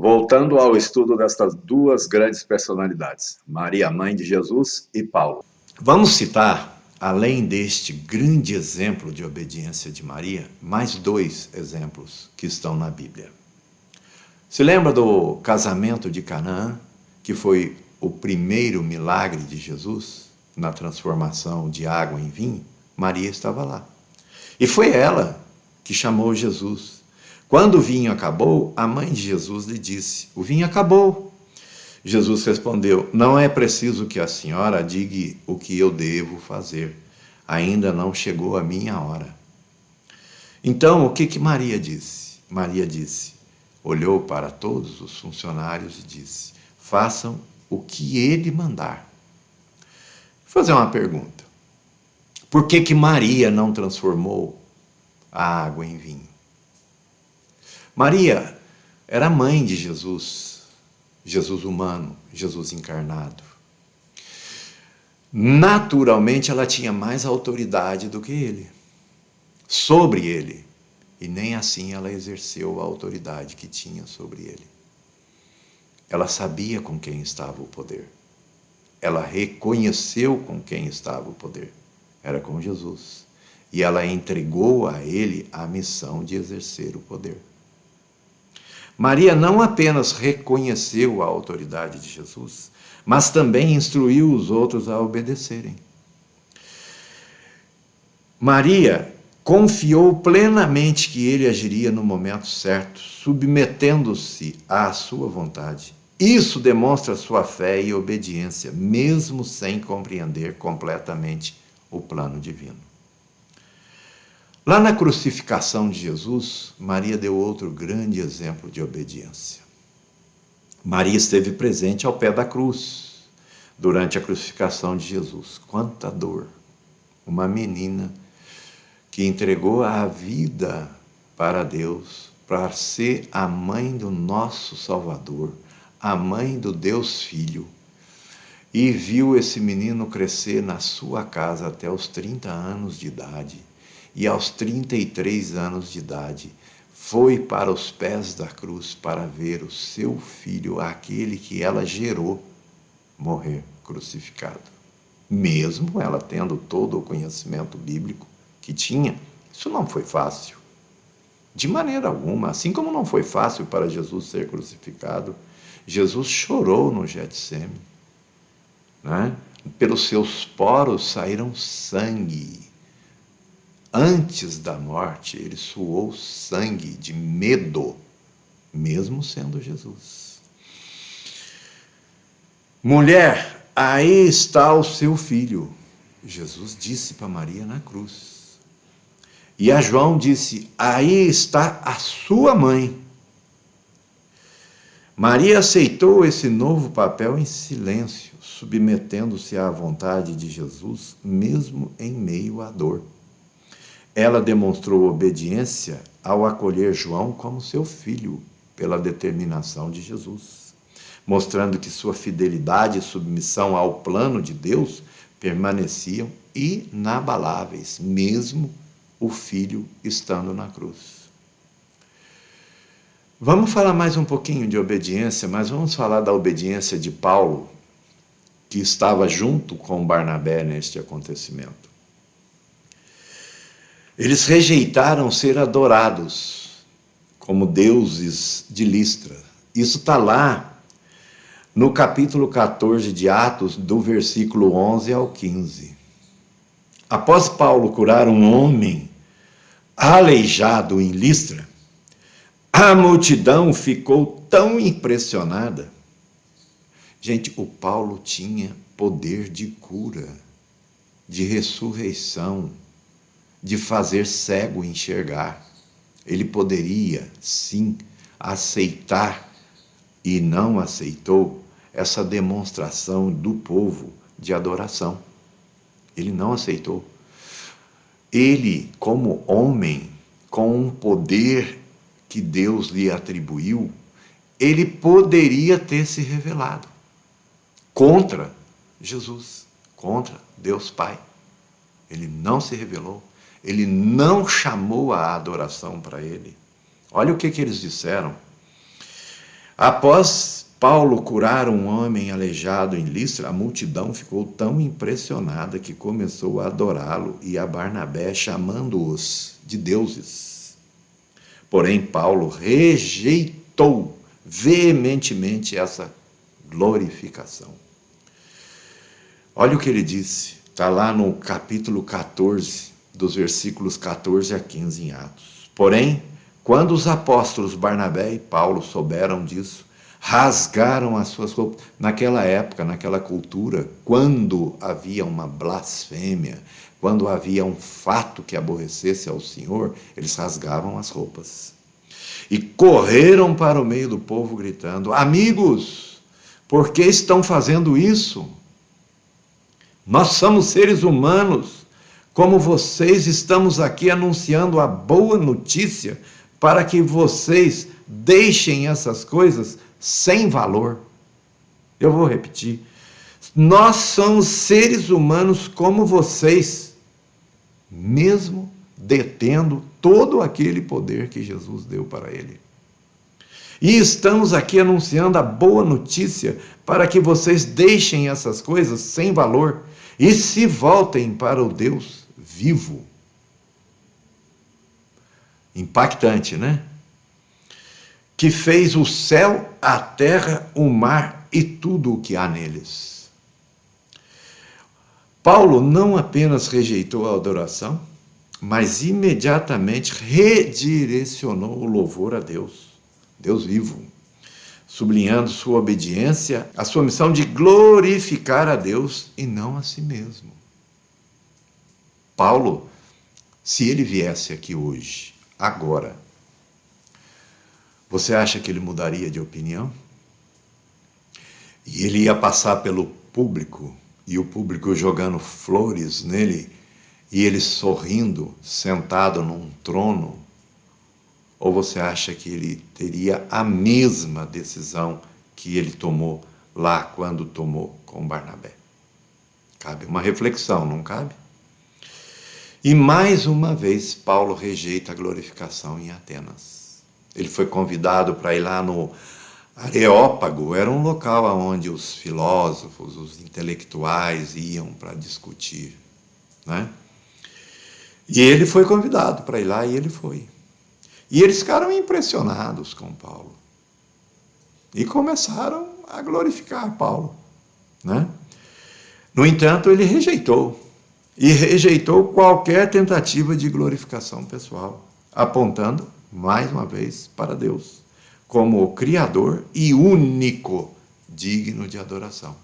Voltando ao estudo destas duas grandes personalidades, Maria, mãe de Jesus, e Paulo. Vamos citar, além deste grande exemplo de obediência de Maria, mais dois exemplos que estão na Bíblia. Se lembra do casamento de Canaã, que foi o primeiro milagre de Jesus na transformação de água em vinho? Maria estava lá. E foi ela que chamou Jesus. Quando o vinho acabou, a mãe de Jesus lhe disse: o vinho acabou. Jesus respondeu: não é preciso que a senhora diga o que eu devo fazer. Ainda não chegou a minha hora. Então, o que Maria disse? Maria disse, olhou para todos os funcionários e disse: façam o que ele mandar. Vou fazer uma pergunta. Por que Maria não transformou a água em vinho? Maria era mãe de Jesus, Jesus humano, Jesus encarnado. Naturalmente, ela tinha mais autoridade do que ele, sobre ele, e nem assim ela exerceu a autoridade que tinha sobre ele. Ela sabia com quem estava o poder. Ela reconheceu com quem estava o poder. Era com Jesus. E ela entregou a ele a missão de exercer o poder. Maria não apenas reconheceu a autoridade de Jesus, mas também instruiu os outros a obedecerem. Maria confiou plenamente que ele agiria no momento certo, submetendo-se à sua vontade. Isso demonstra sua fé e obediência, mesmo sem compreender completamente o plano divino. Lá na crucificação de Jesus, Maria deu outro grande exemplo de obediência. Maria esteve presente ao pé da cruz, durante a crucificação de Jesus. Quanta dor! Uma menina que entregou a vida para Deus, para ser a mãe do nosso Salvador, a mãe do Deus Filho, e viu esse menino crescer na sua casa até os 30 anos de idade, e aos 33 anos de idade, foi para os pés da cruz para ver o seu filho, aquele que ela gerou, morrer crucificado. Mesmo ela tendo todo o conhecimento bíblico que tinha, isso não foi fácil. De maneira alguma, assim como não foi fácil para Jesus ser crucificado, Jesus chorou no Getsêmani, né? Pelos seus poros saíram sangue. Antes da morte, ele suou sangue de medo, mesmo sendo Jesus. Mulher, aí está o seu filho. Jesus disse para Maria na cruz. E a João disse, aí está a sua mãe. Maria aceitou esse novo papel em silêncio, submetendo-se à vontade de Jesus, mesmo em meio à dor. Ela demonstrou obediência ao acolher João como seu filho, pela determinação de Jesus, mostrando que sua fidelidade e submissão ao plano de Deus permaneciam inabaláveis, mesmo o filho estando na cruz. Vamos falar mais um pouquinho de obediência, mas vamos falar da obediência de Paulo, que estava junto com Barnabé neste acontecimento. Eles rejeitaram ser adorados como deuses de Listra. Isso está lá no capítulo 14 de Atos, do versículo 11 ao 15. Após Paulo curar um homem aleijado em Listra, a multidão ficou tão impressionada. Gente, o Paulo tinha poder de cura, de ressurreição, de fazer cego enxergar. Ele poderia, sim, aceitar e não aceitou essa demonstração do povo de adoração. Ele não aceitou. Ele, como homem, com um poder que Deus lhe atribuiu, ele poderia ter se revelado contra Jesus, contra Deus Pai. Ele não se revelou. Ele não chamou a adoração para ele. Olha o que eles disseram. Após Paulo curar um homem aleijado em Listra, a multidão ficou tão impressionada que começou a adorá-lo e a Barnabé chamando-os de deuses. Porém, Paulo rejeitou veementemente essa glorificação. Olha o que ele disse, está lá no capítulo 14, dos versículos 14 a 15 em Atos. Porém, quando os apóstolos Barnabé e Paulo souberam disso, rasgaram as suas roupas. Naquela época, naquela cultura, quando havia uma blasfêmia, quando havia um fato que aborrecesse ao Senhor, eles rasgavam as roupas. E correram para o meio do povo gritando: amigos, por que estão fazendo isso? Nós somos seres humanos, como vocês, estamos aqui anunciando a boa notícia para que vocês deixem essas coisas sem valor. Eu vou repetir. Nós somos seres humanos como vocês, mesmo detendo todo aquele poder que Jesus deu para ele. E estamos aqui anunciando a boa notícia para que vocês deixem essas coisas sem valor e se voltem para o Deus vivo. Impactante, né? Que fez o céu, a terra, o mar e tudo o que há neles. Paulo não apenas rejeitou a adoração, mas imediatamente redirecionou o louvor a Deus, Deus vivo, sublinhando sua obediência, a sua missão de glorificar a Deus e não a si mesmo. Paulo, se ele viesse aqui hoje, agora, você acha que ele mudaria de opinião? E ele ia passar pelo público, e o público jogando flores nele, e ele sorrindo, sentado num trono? Ou você acha que ele teria a mesma decisão que ele tomou lá quando tomou com Barnabé? Cabe uma reflexão, não cabe? E mais uma vez, Paulo rejeita a glorificação em Atenas. Ele foi convidado para ir lá no Areópago, era um local onde os filósofos, os intelectuais iam para discutir, né? E ele foi convidado para ir lá e ele foi. E eles ficaram impressionados com Paulo. E começaram a glorificar Paulo, né? No entanto, ele rejeitou. E rejeitou qualquer tentativa de glorificação pessoal, apontando, mais uma vez, para Deus, como o Criador e único digno de adoração.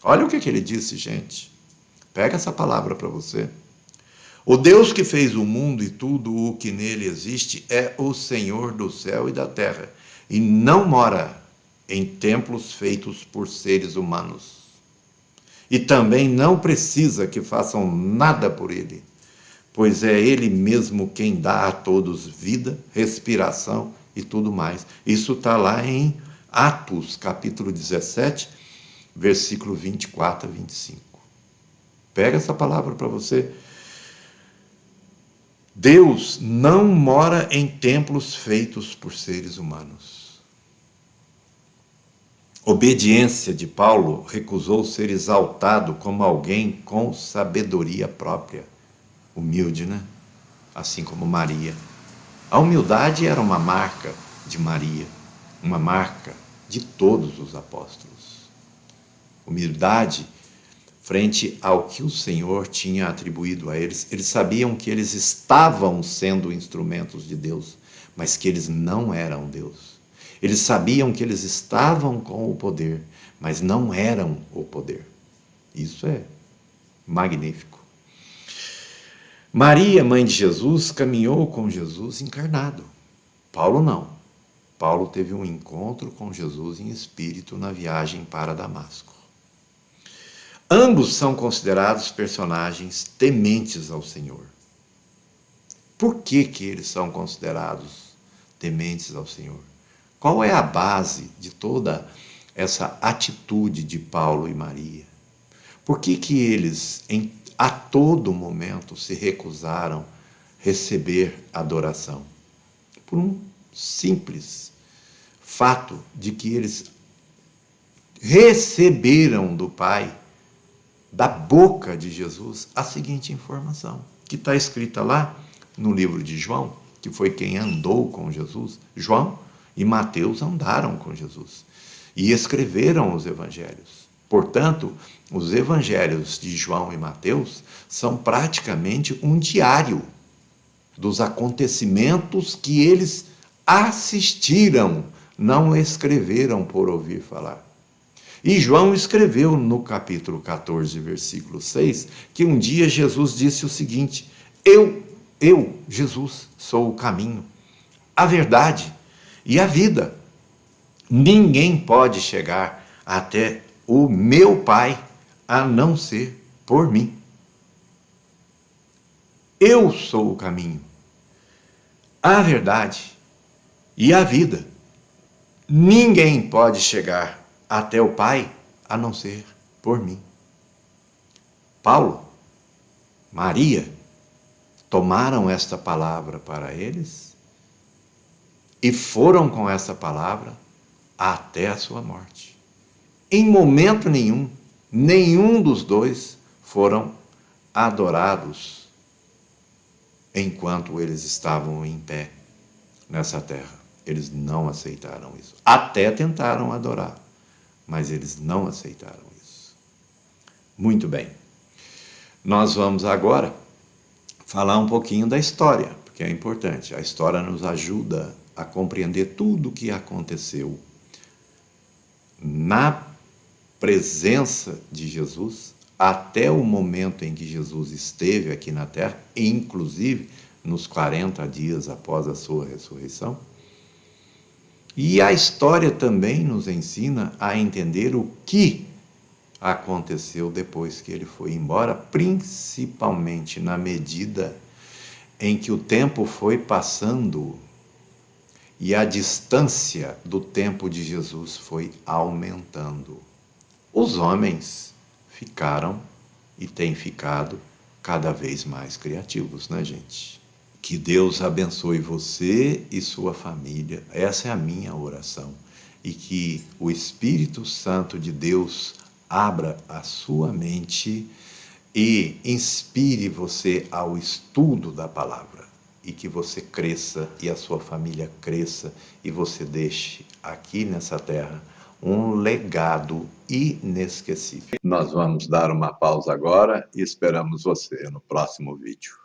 Olha o que ele disse, gente. Pega essa palavra para você. O Deus que fez o mundo e tudo o que nele existe é o Senhor do céu e da terra, e não mora em templos feitos por seres humanos. E também não precisa que façam nada por ele, pois é ele mesmo quem dá a todos vida, respiração e tudo mais. Isso está lá em Atos, capítulo 17, versículo 24 a 25. Pega essa palavra para você. Deus não mora em templos feitos por seres humanos. Obediência de Paulo, recusou ser exaltado como alguém com sabedoria própria. Humilde, né? Assim como Maria. A humildade era uma marca de Maria, uma marca de todos os apóstolos. Humildade frente ao que o Senhor tinha atribuído a eles. Eles sabiam que eles estavam sendo instrumentos de Deus, mas que eles não eram Deus. Eles sabiam que eles estavam com o poder, mas não eram o poder. Isso é magnífico. Maria, mãe de Jesus, caminhou com Jesus encarnado. Paulo não. Paulo teve um encontro com Jesus em espírito na viagem para Damasco. Ambos são considerados personagens tementes ao Senhor. Por que eles são considerados tementes ao Senhor? Qual é a base de toda essa atitude de Paulo e Maria? Por que eles, a todo momento, se recusaram receber adoração? Por um simples fato de que eles receberam do Pai, da boca de Jesus, a seguinte informação, que está escrita lá no livro de João, que foi quem andou com Jesus. João e Mateus andaram com Jesus e escreveram os evangelhos. Portanto, os evangelhos de João e Mateus são praticamente um diário dos acontecimentos que eles assistiram, não escreveram por ouvir falar. E João escreveu no capítulo 14, versículo 6, que um dia Jesus disse o seguinte: Jesus, sou o caminho, a verdade e a vida. Ninguém pode chegar até o meu Pai a não ser por mim. Eu sou o caminho, a verdade e a vida. Ninguém pode chegar até o Pai a não ser por mim. Paulo, Maria, tomaram esta palavra para eles e foram com essa palavra até a sua morte. Em momento nenhum, nenhum dos dois foram adorados enquanto eles estavam em pé nessa terra. Eles não aceitaram isso. Até tentaram adorar, mas eles não aceitaram isso. Muito bem. Nós vamos agora falar um pouquinho da história, porque é importante. A história nos ajuda a compreender tudo o que aconteceu na presença de Jesus até o momento em que Jesus esteve aqui na terra, inclusive nos 40 dias após a sua ressurreição. E a história também nos ensina a entender o que aconteceu depois que ele foi embora, principalmente na medida em que o tempo foi passando e a distância do tempo de Jesus foi aumentando. Os homens ficaram e têm ficado cada vez mais criativos, né, gente? Que Deus abençoe você e sua família. Essa é a minha oração. E que o Espírito Santo de Deus abra a sua mente e inspire você ao estudo da palavra. E que você cresça e a sua família cresça e você deixe aqui nessa terra um legado inesquecível. Nós vamos dar uma pausa agora e esperamos você no próximo vídeo.